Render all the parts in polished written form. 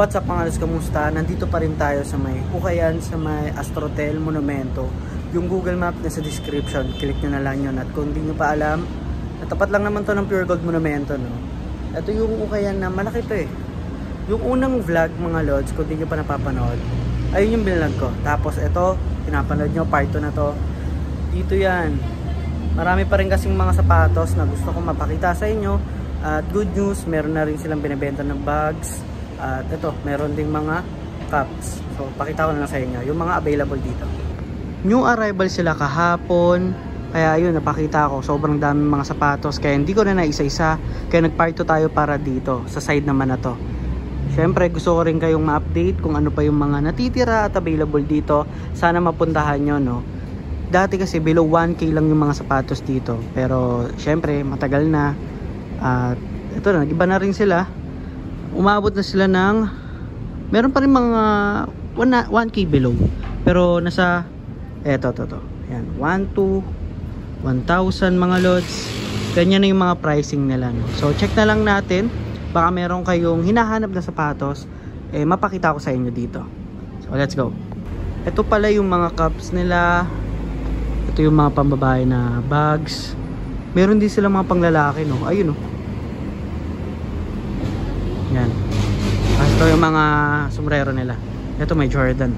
What's up mga lods, kamusta? Nandito pa rin tayo sa may Ukayan, sa may Astrotel Monumento. Yung Google Map na sa description, click nyo na lang yun. At kung hindi nyo pa alam, natapat lang naman to ng Pure Gold Monumento, no? Ito yung Ukayan na malaki to eh. Yung unang vlog mga lods, kung hindi nyo pa napapanood, ayun yung binlog ko. Tapos ito, pinapanood nyo, part 2 na to. Dito yan. Marami pa rin kasing mga sapatos na gusto kong mapakita sa inyo. At good news, meron na rin silang binibenta ng bags. At ito, meron ding mga cups. So, pakita ko na lang sa inyo yung mga available dito. New arrival sila kahapon. Kaya yun, napakita ko. Sobrang dami mga sapatos. Kaya hindi ko na naisa-isa. Kaya nag-part 2 tayo para dito. Sa side naman na to. Siyempre, gusto ko rin kayong ma-update kung ano pa yung mga natitira at available dito. Sana mapuntahan nyo, no? Dati kasi below 1K lang yung mga sapatos dito. Pero, siyempre, matagal na. At ito na, nag-iba na rin sila. Umabot na sila ng meron pa rin mga 1K below, pero nasa eto yan 1 to 1,000 mga lods. Ganyan na yung mga pricing nila, no? So check na lang natin, baka meron kayong hinahanap na sapatos, mapakita ko sa inyo dito. So let's go. Ito pala yung mga cups nila. Ito yung mga pambabae na bags. Meron din sila mga panglalaki, no? Ayun, no? Yan. Ito yung mga sombrero nila. Ito may Jordan.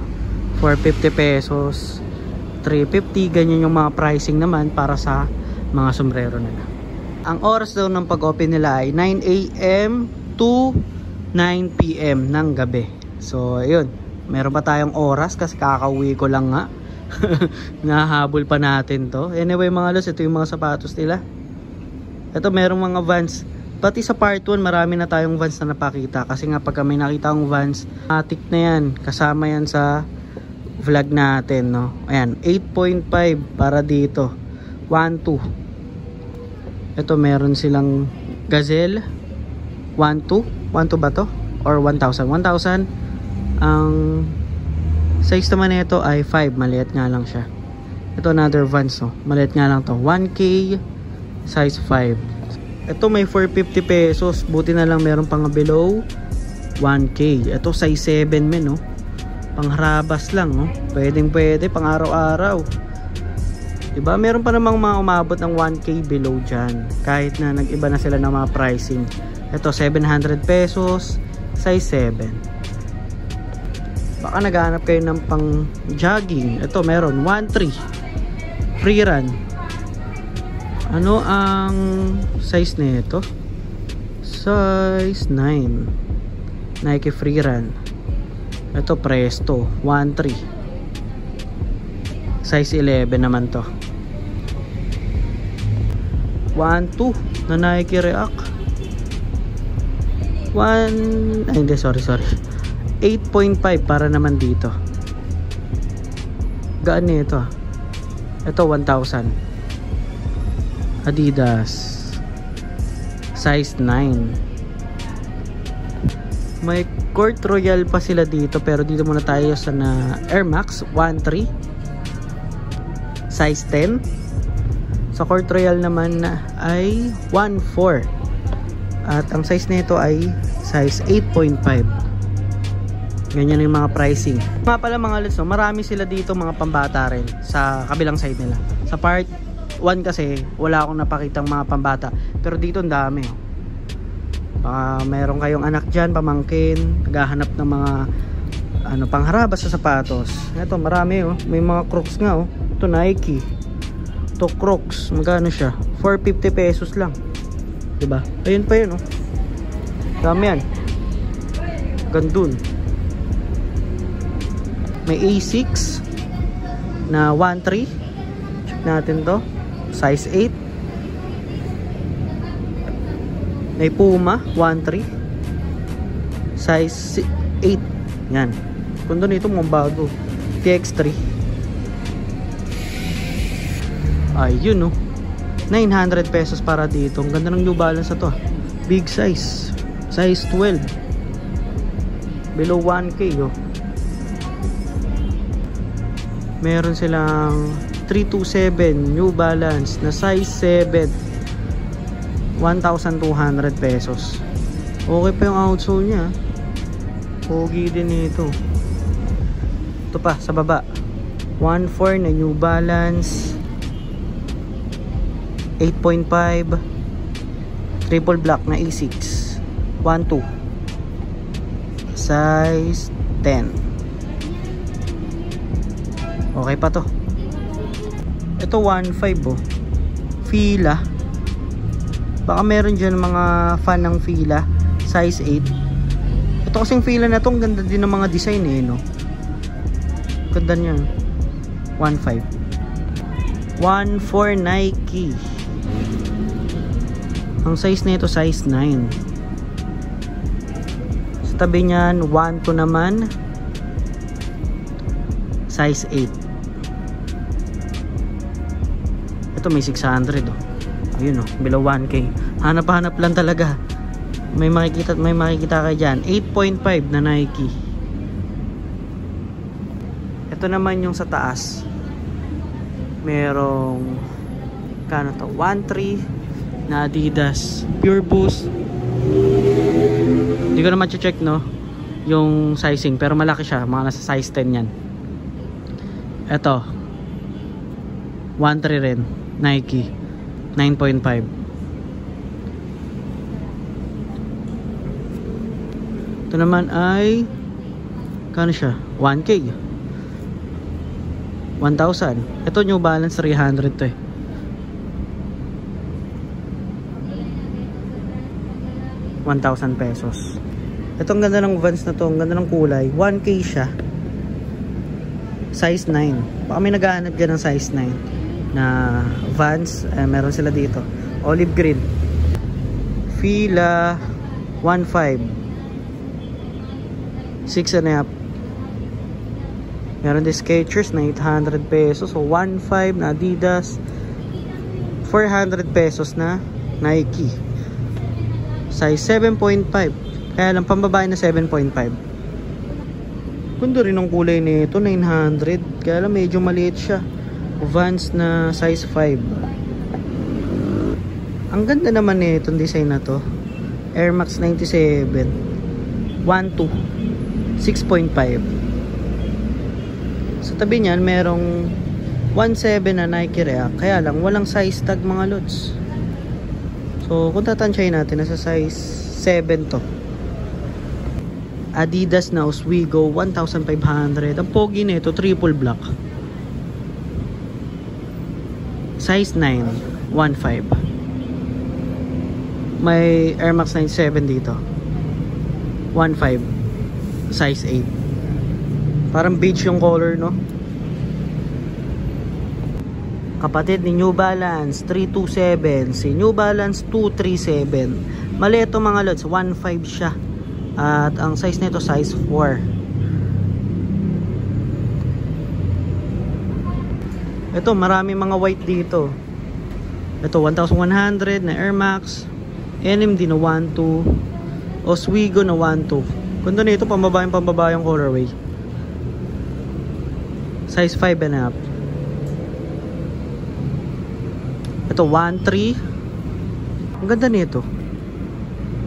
450 pesos. 350. Ganyan yung mga pricing naman para sa mga sombrero nila. Ang oras daw ng pag-open nila ay 9 AM to 9 PM ng gabi. So, ayun. Meron pa tayong oras kasi kakauwi ko lang nga. Nahabol pa natin to. Anyway mga lods, ito yung mga sapatos nila. Ito merong mga Vans. Pati sa part 1 marami na tayong Vans na napakita. Kasi nga pagka may nakita akong Vans, matik na yan. Kasama yan sa vlog natin, no? Ayan, 8.5 para dito. 1.2. Ito meron silang Gazelle. 1.2. 1.2 ba to? Or 1,000. 1,000. Ang size naman nito ay 5. Maliit nga lang siya. Ito another Vans, no? Maliit nga lang to. 1K. Size 5. Ito may 450 pesos. Buti na lang meron pang below 1K. Ito size 7 men, no? Pangharabas lang, no? Pwedeng pwede pang araw-araw. Diba? Meron pa namang mga umabot ng 1K below dyan. Kahit na nag-iba na sila ng mga pricing. Ito 700 pesos. Size 7. Baka naghahanap kayo ng pang jogging. Ito meron 1.3. Free run. Ano ang size nito? Size 9. Nike Free Run. Ito Presto 1.3. Size 11 naman to. 1.2 na Nike React. 1 ay hindi, sorry 8.5 para naman dito. Gaan nito. Ito 1,000. Adidas size 9. May Court Royal pa sila dito, pero dito muna tayo sa na Air Max 1.3 size 10. Sa Court Royal naman ay 1.4 at ang size nito ay size 8.5. Ganyan yung mga pricing. Mga pala mga lods, no? Marami sila dito mga pambata rin sa kabilang side nila. Sa part 1 kasi wala akong napakitang mga pambata, pero dito ang dami. Mayroon kayong anak dyan, pamangkin, naghahanap ng mga pangharabas sa sapatos. Ito marami, oh. May mga Crocs nga, oh. Ito Nike, ito Crocs. Magkano siya? 450 pesos lang, diba? Ayun pa yun, oh. Dami yan. Gandun. May A6 na 1.3. Check natin to. Size 8. May Puma 1.3 size 8. Yan. Kundo nito mga bago. TX3. Ayun, no? 900 pesos para dito. Ang ganda ng New Balance na to. Big size. Size 12. Below 1K, oh. Meron silang 327 New Balance na size 7. 1,200 pesos. Okay pa yung outsole niya. Pogi din ito. Ito pa sa baba. 1.4 na New Balance. 8.5 triple black na A6. 1.2 size 10. Okay pa to. Ito 1.5 oh. Fila. Baka meron dyan mga fan ng Fila. Size 8. Ito kasing Fila na to, ang ganda din ng mga design eh, no? Ganda niya. 1.5. 1.4 Nike. Ang size na ito, size 9. Sa tabi niyan, 1.2 naman. Size 8. Ito may 600 oh. Ayun oh, below 1K. Hanap-hanap lang talaga. May makikita kayo dyan. 8.5 na Nike. Ito naman yung sa taas. Merong kano to? 1.3 na Adidas Pure Boost. Hindi ko naman check no yung sizing, pero malaki siya, mga nasa size 10 yan. Ito 1.3 rin Nike 9.5. Ito naman ay kano siya? 1K 1,000. Ito New Balance 300 to eh. ₱1,000. Ito ang ganda ng Vans na to, ang ganda ng kulay. 1K siya. Size 9. Baka may naghahanap dyan ng size 9 na Vans, meron sila dito. Olive green. Fila 1.5. 6.5. Meron din Skechers na ₱800. So 1.5 na Adidas. ₱400 na Nike. Size 7.5. Kaya lang pambabae na 7.5. Ganda rin ang kulay nito, 900. Kaya lang medyo maliit siya. Vans na size 5. Ang ganda naman nitong design na to. Air Max 97. 1.2. 6.5. Sa tabi niyan merong 1.7 na Nike React. Kaya lang walang size tag mga lods. So kung tatansyahin natin, nasa size 7 to. Adidas na Oswego 1,500. Ang pogi nito, triple black. Size 9, 1.5. May Air Max 97 dito. 1.5. Size 8. Parang beige yung color, no? Kapatid ni New Balance 327, si New Balance 237. Mali ito mga lods, 1.5 siya. At ang size nito size 4. Ito, marami mga white dito. Ito 1,100 na Air Max. NMD na 1.2. Oswego na 1.2. Ganda nito, pambabayang colorway. Size 5.5. Ito 1.3. Ang ganda nito.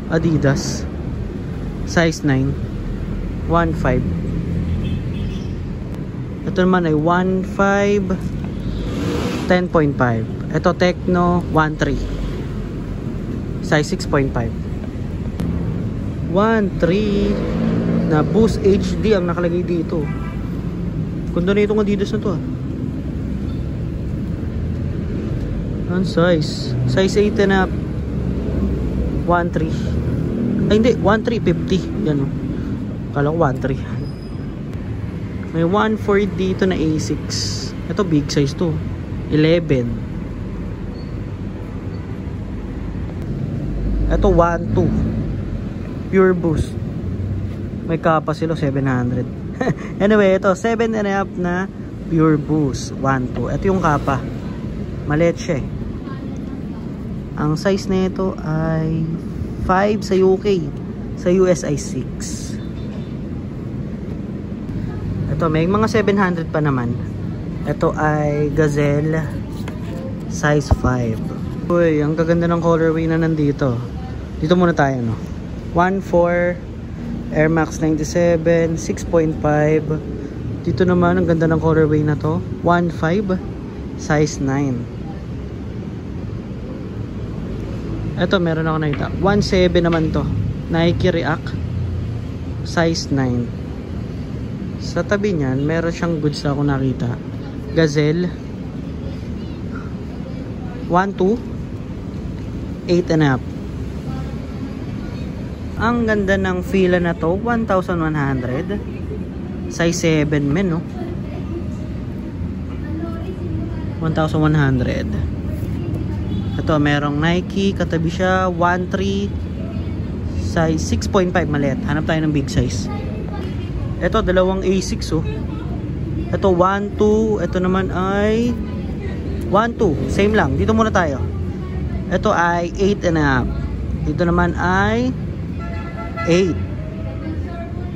Adidas. Size 9. 1.5. Ito naman ay 1.5. 10.5. Ito Tecno 1.3. Size 6.5. 1.3 na Boost HD ang nakalagay dito. Ganda na itong Adidas na to ah. Ang size 8.5. 1.3. Ay hindi, 1.350. Yan o. Kala ko 1.3. May 1.4 dito na A6. Ito big size to. 11. Ito 1.2 Pure Boost. May kapa sila 700. Anyway, ito 7.5 na Pure Boost 1.2. Ito yung kapa. Maliit siya eh. Ang size na ito ay 5 sa UK. Sa US ay 6. Ito may mga 700 pa naman. Ito ay Gazelle size 5. Uy, ang gaganda ng colorway na nandito. Dito muna tayo, no? 1.4. Air Max 97, 6.5. Dito naman, ang ganda ng colorway na to. 1.5, size 9. Ito, meron ako nakita. 1.7 naman to. Nike React, size 9. Sa tabi niyan, meron siyang goods na ako nakita. Gazelle, 1.2, 8.5. Ang ganda ng fila na to, 1,100. Size 7 men, no? 1,100. Ito, merong Nike, katabi siya, 1.3, size 6.5, maliit. Hanap tayo ng big size. Ito, dalawang A6, oh. Ito, 1.2. Ito naman ay 1.2. Same lang. Dito muna tayo. Ito ay 8.5. Dito naman ay 8.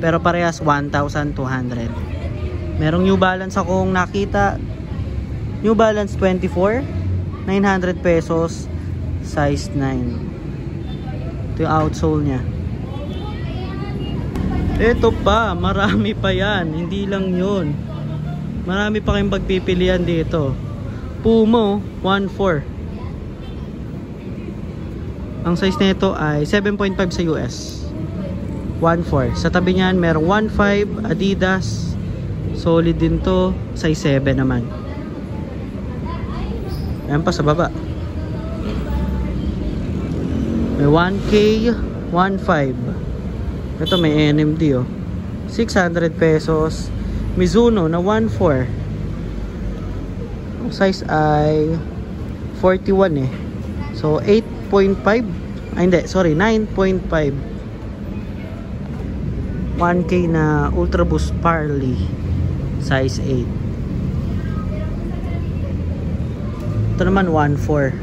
Pero parehas 1,200. Merong New Balance akong nakita. New Balance 24, 900 pesos, size 9. Ito yung outsole nya. Ito pa, marami pa yan. Hindi lang yun. Marami pa kayong pagpipilian dito. Puma 1.4. Ang size nito ay 7.5 sa US. 1.4. Sa tabi niyan, merong 1.5 Adidas. Solid din to. Size 7 naman. Ayan pa sa baba. May 1K, 1.5. Ito may NMD, oh. 600 pesos. Mizuno na 1.4. Ang size ay 41 eh. So 8.5. Ay hindi, sorry, 9.5. 1K na Ultra Boost Parley, size 8. Ito naman 1.4.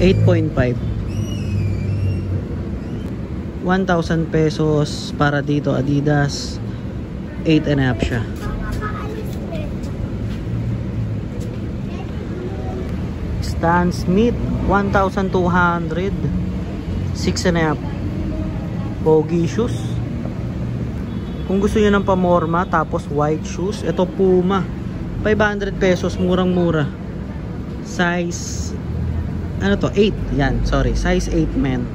8.5. 1,000 pesos para dito Adidas. 8.5 siya. Stan Smith 1,200. 6.5. Pogi shoes. Kung gusto niyo ng pamorma tapos white shoes, ito Puma 500 pesos, murang mura. Size ano to, 8. Yan, sorry, size 8 men.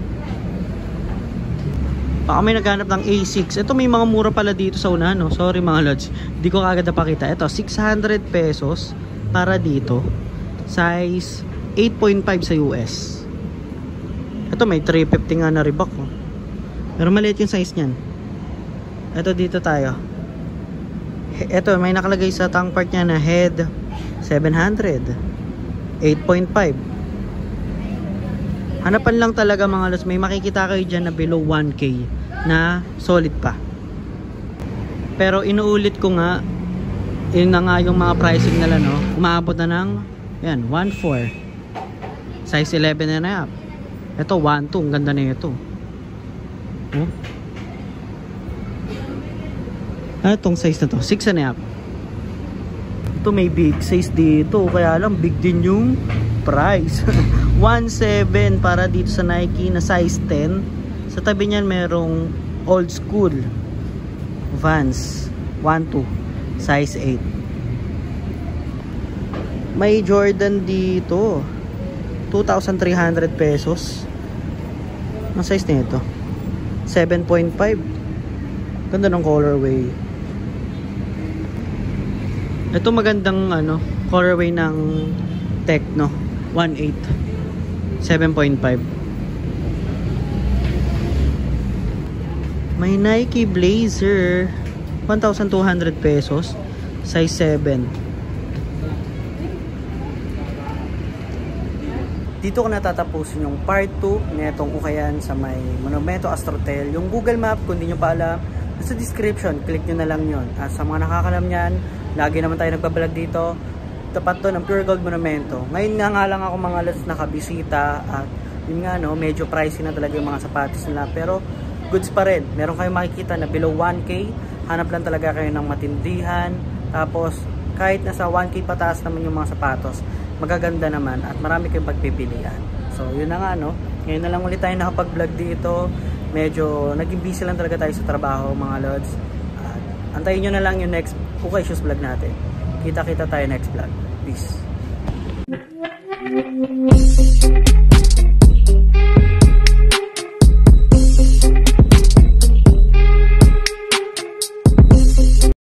Baka may naghanap ng A6. Ito may mga mura pala dito sa una, no? Sorry mga lods, di ko kagad napakita. Ito 600 pesos para dito. Size 8.5 sa US. Ito may 350 nga na Reebok, oh. Pero maliit yung size niyan. Ito dito tayo. Ito may nakalagay sa tongue part niya na head 700. 8.5. Hanapan lang talaga mga lods. May makikita kayo dyan na below 1K na solid pa. Pero inuulit ko nga, yun na nga yung mga pricing nila, no? Umaabot na ng yan, 1.4. Size 11.5. Ito 1.2. Ang ganda na ito. Oh. Ano itong size na to? 6.5. Ito may big size dito. Kaya lang big din yung price. 1.7 para dito sa Nike na size 10. Sa tabi niyan merong old school Vans 1.2 size 8. May Jordan dito 2,300 pesos. Ang size nito 7.5. Ganda ng colorway. Ito magandang ano, colorway ng Tecno 1.8. 7.5. May Nike Blazer 1,200 pesos, size 7. Dito ko natatapusin yung part 2 netong ukayan sa may Monumento Astrotel. Yung Google Map, kung di nyo pa alam, sa description, click nyo na lang yun. At sa mga nakakalam nyan, lagi naman tayo nagbabalag dito. Tapat to ng Pure Gold Monumento. Ngayon nga lang ako mga lods nakabisita. At yun nga no, medyo pricey na talaga yung mga sapatos nila. Pero goods pa rin. Meron kayong makikita na below 1K. Hanap lang talaga kayo ng matindihan. Tapos kahit nasa 1K pataas naman yung mga sapatos, magaganda naman at marami kayong pagpipilian. So yun na nga no. Ngayon na lang ulit tayo nakapag-vlog dito. medyo naging busy lang talaga tayo sa trabaho mga lods. At antayin nyo na lang yung next Ukay Shoes vlog natin. Kita-kita tayo next vlog. Peace.